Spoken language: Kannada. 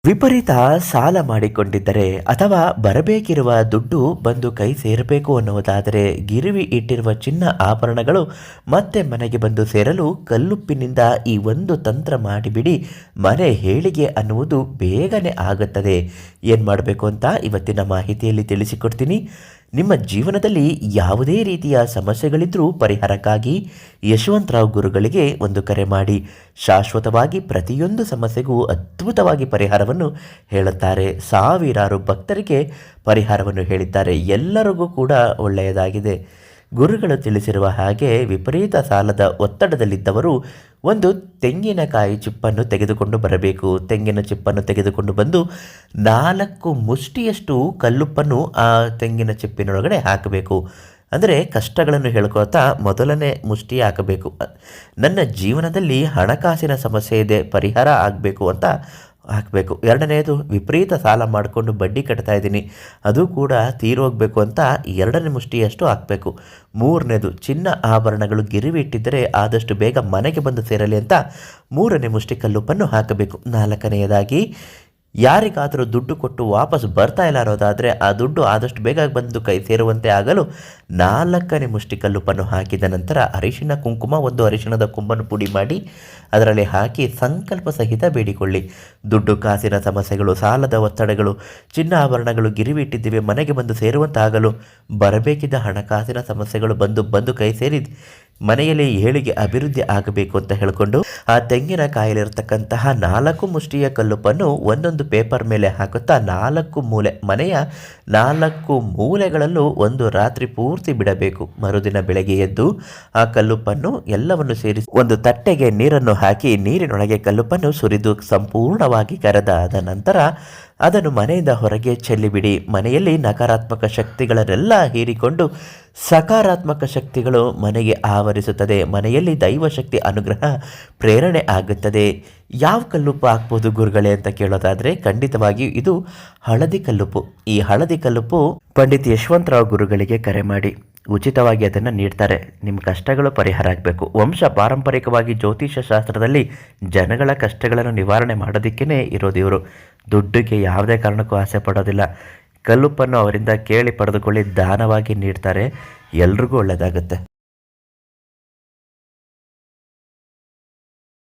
ವಿಪರೀತ ಸಾಲ ಮಾಡಿಕೊಂಡಿದ್ದರೆ ಅಥವಾ ಬರಬೇಕಿರುವ ದುಡ್ಡು ಬಂದು ಕೈ ಸೇರಬೇಕು ಅನ್ನುವುದಾದರೆ ಗಿರವಿ ಇಟ್ಟಿರುವ ಚಿನ್ನ ಆಭರಣಗಳು ಮತ್ತೆ ಮನೆಗೆ ಬಂದು ಸೇರಲು ಕಲ್ಲುಪ್ಪಿನಿಂದ ಈ ಒಂದು ತಂತ್ರ ಮಾಡಿಬಿಡಿ. ಮನೆ ಏಳಿಗೆ ಅನ್ನುವುದು ಬೇಗನೆ ಆಗುತ್ತದೆ. ಏನು ಮಾಡಬೇಕು ಅಂತ ಇವತ್ತಿನ ಮಾಹಿತಿಯಲ್ಲಿ ತಿಳಿಸಿಕೊಡ್ತೀನಿ. ನಿಮ್ಮ ಜೀವನದಲ್ಲಿ ಯಾವುದೇ ರೀತಿಯ ಸಮಸ್ಯೆಗಳಿದ್ದರೂ ಪರಿಹಾರಕ್ಕಾಗಿ ಯಶವಂತರಾವ್ ಗುರುಗಳಿಗೆ ಒಂದು ಕರೆ ಮಾಡಿ. ಶಾಶ್ವತವಾಗಿ ಪ್ರತಿಯೊಂದು ಸಮಸ್ಯೆಗೂ ಅದ್ಭುತವಾಗಿ ಪರಿಹಾರವನ್ನು ಹೇಳುತ್ತಾರೆ. ಸಾವಿರಾರು ಭಕ್ತರಿಗೆ ಪರಿಹಾರವನ್ನು ಹೇಳಿದ್ದಾರೆ. ಎಲ್ಲರಿಗೂ ಕೂಡ ಒಳ್ಳೆಯದಾಗಿದೆ. ಗುರುಗಳು ತಿಳಿಸಿರುವ ಹಾಗೆ ವಿಪರೀತ ಸಾಲದ ಒತ್ತಡದಲ್ಲಿದ್ದವರು ಒಂದು ತೆಂಗಿನಕಾಯಿ ಚಿಪ್ಪನ್ನು ತೆಗೆದುಕೊಂಡು ಬರಬೇಕು. ತೆಂಗಿನ ಚಿಪ್ಪನ್ನು ತೆಗೆದುಕೊಂಡು ಬಂದು 4 ಮುಷ್ಟಿಯಷ್ಟು ಕಲ್ಲುಪ್ಪನ್ನು ಆ ತೆಂಗಿನ ಚಿಪ್ಪಿನೊಳಗಡೆ ಹಾಕಬೇಕು. ಅಂದರೆ ಕಷ್ಟಗಳನ್ನು ಹೇಳ್ಕೊಳ್ತಾ ಮೊದಲನೇ ಮುಷ್ಟಿ ಹಾಕಬೇಕು. ನನ್ನ ಜೀವನದಲ್ಲಿ ಹಣಕಾಸಿನ ಸಮಸ್ಯೆ ಇದೆ, ಪರಿಹಾರ ಆಗಬೇಕು ಅಂತ ಹಾಕಬೇಕು. ಎರಡನೇದು ವಿಪರೀತ ಸಾಲ ಮಾಡಿಕೊಂಡು ಬಡ್ಡಿ ಕಟ್ತಾ ಇದ್ದೀನಿ, ಅದು ಕೂಡ ತೀರೋಗಬೇಕು ಅಂತ 2ನೇ ಮುಷ್ಟಿಯಷ್ಟು ಹಾಕಬೇಕು. ಮೂರನೇದು ಚಿನ್ನ ಆಭರಣಗಳು ಗಿರಿವಿ ಇಟ್ಟಿದ್ದರೆ ಆದಷ್ಟು ಬೇಗ ಮನೆಗೆ ಬಂದು ಸೇರಲಿ ಅಂತ 3ನೇ ಮುಷ್ಟಿ ಕಲ್ಲುಪ್ಪನ್ನು ಹಾಕಬೇಕು. 4ನೇದಾಗಿ ಯಾರಿಗಾದರೂ ದುಡ್ಡು ಕೊಟ್ಟು ವಾಪಸ್ ಬರ್ತಾ ಇಲ್ಲ ಅನ್ನೋದಾದರೆ ಆ ದುಡ್ಡು ಆದಷ್ಟು ಬೇಗ ಬಂದು ಕೈ ಸೇರುವಂತೆ ಆಗಲು 4ನೇ ಮುಷ್ಟಿ ಕಲ್ಲುಪ್ಪನ್ನು ಹಾಕಿದ ನಂತರ ಅರಿಶಿನ ಕುಂಕುಮ, ಒಂದು ಅರಿಶಿಣದ ಕೊಂಬನ್ನು ಪುಡಿ ಮಾಡಿ ಅದರಲ್ಲಿ ಹಾಕಿ ಸಂಕಲ್ಪ ಸಹಿತ ಬೇಡಿಕೊಳ್ಳಿ. ದುಡ್ಡು ಕಾಸಿನ ಸಮಸ್ಯೆಗಳು, ಸಾಲದ ಒತ್ತಡಗಳು, ಚಿನ್ನ ಆಭರಣಗಳು ಗಿರಿವಿ ಇಟ್ಟಿದ್ದೇವೆ ಮನೆಗೆ ಬಂದು ಸೇರುವಂತಾಗಲು, ಬರಬೇಕಿದ್ದ ಹಣಕಾಸಿನ ಸಮಸ್ಯೆಗಳು ಬಂದು ಕೈ ಸೇರಿ ಮನೆಯಲ್ಲಿ ಏಳಿಗೆ ಅಭಿವೃದ್ಧಿ ಆಗಬೇಕು ಅಂತ ಹೇಳಿಕೊಂಡು ಆ ತೆಂಗಿನಕಾಯಲ್ಲಿರ್ತಕ್ಕಂತಹ 4 ಮುಷ್ಟಿಯ ಕಲ್ಲುಪ್ಪನ್ನು ಒಂದೊಂದು ಪೇಪರ್ ಮೇಲೆ ಹಾಕುತ್ತಾ 4 ಮೂಲೆ, ಮನೆಯ 4 ಮೂಲೆಗಳಲ್ಲೂ ಒಂದು ರಾತ್ರಿ ಪೂರ್ತಿ ಬಿಡಬೇಕು. ಮರುದಿನ ಬೆಳಗ್ಗೆ ಎದ್ದು ಆ ಕಲ್ಲುಪ್ಪನ್ನು ಎಲ್ಲವನ್ನು ಸೇರಿಸಿ ಒಂದು ತಟ್ಟೆಗೆ ನೀರನ್ನು ಹಾಕಿ ನೀರಿನೊಳಗೆ ಕಲ್ಲುಪ್ಪನ್ನು ಸುರಿದು ಸಂಪೂರ್ಣವಾಗಿ ಕರೆದಾದ ನಂತರ ಅದನ್ನು ಮನೆಯಿಂದ ಹೊರಗೆ ಚೆಲ್ಲಿಬಿಡಿ. ಮನೆಯಲ್ಲಿ ನಕಾರಾತ್ಮಕ ಶಕ್ತಿಗಳನ್ನೆಲ್ಲ ಹೀರಿಕೊಂಡು ಸಕಾರಾತ್ಮಕ ಶಕ್ತಿಗಳು ಮನೆಗೆ ಆವರಿಸುತ್ತದೆ. ಮನೆಯಲ್ಲಿ ದೈವಶಕ್ತಿ ಅನುಗ್ರಹ ಪ್ರೇರಣೆ ಆಗುತ್ತದೆ. ಯಾವ ಕಲ್ಲುಪ್ಪು ಹಾಕ್ಬೋದು ಗುರುಗಳೇ ಅಂತ ಕೇಳೋದಾದರೆ ಖಂಡಿತವಾಗಿಯೂ ಇದು ಹಳದಿ ಕಲ್ಲುಪ್ಪು. ಈ ಹಳದಿ ಕಲ್ಲುಪ್ಪು ಪಂಡಿತ್ ಯಶವಂತರಾವ್ ಗುರುಗಳಿಗೆ ಕರೆ ಮಾಡಿ ಉಚಿತವಾಗಿ ಅದನ್ನು ನೀಡ್ತಾರೆ. ನಿಮ್ಮ ಕಷ್ಟಗಳು ಪರಿಹಾರ ಆಗಬೇಕು. ವಂಶ ಪಾರಂಪರಿಕವಾಗಿ ಜ್ಯೋತಿಷ್ಯ ಶಾಸ್ತ್ರದಲ್ಲಿ ಜನಗಳ ಕಷ್ಟಗಳನ್ನು ನಿವಾರಣೆ ಮಾಡೋದಕ್ಕೇ ಇರೋದು ಇವರು. ದುಡ್ಡಿಗೆ ಯಾವುದೇ ಕಾರಣಕ್ಕೂ ಆಸೆ ಪಡೋದಿಲ್ಲ. ಕಲ್ಲುಪ್ಪನ್ನು ಅವರಿಂದ ಕೇಳಿ ಪಡೆದುಕೊಳ್ಳಿ, ದಾನವಾಗಿ ನೀಡ್ತಾರೆ. ಎಲ್ರಿಗೂ ಒಳ್ಳೆಯದಾಗುತ್ತೆ.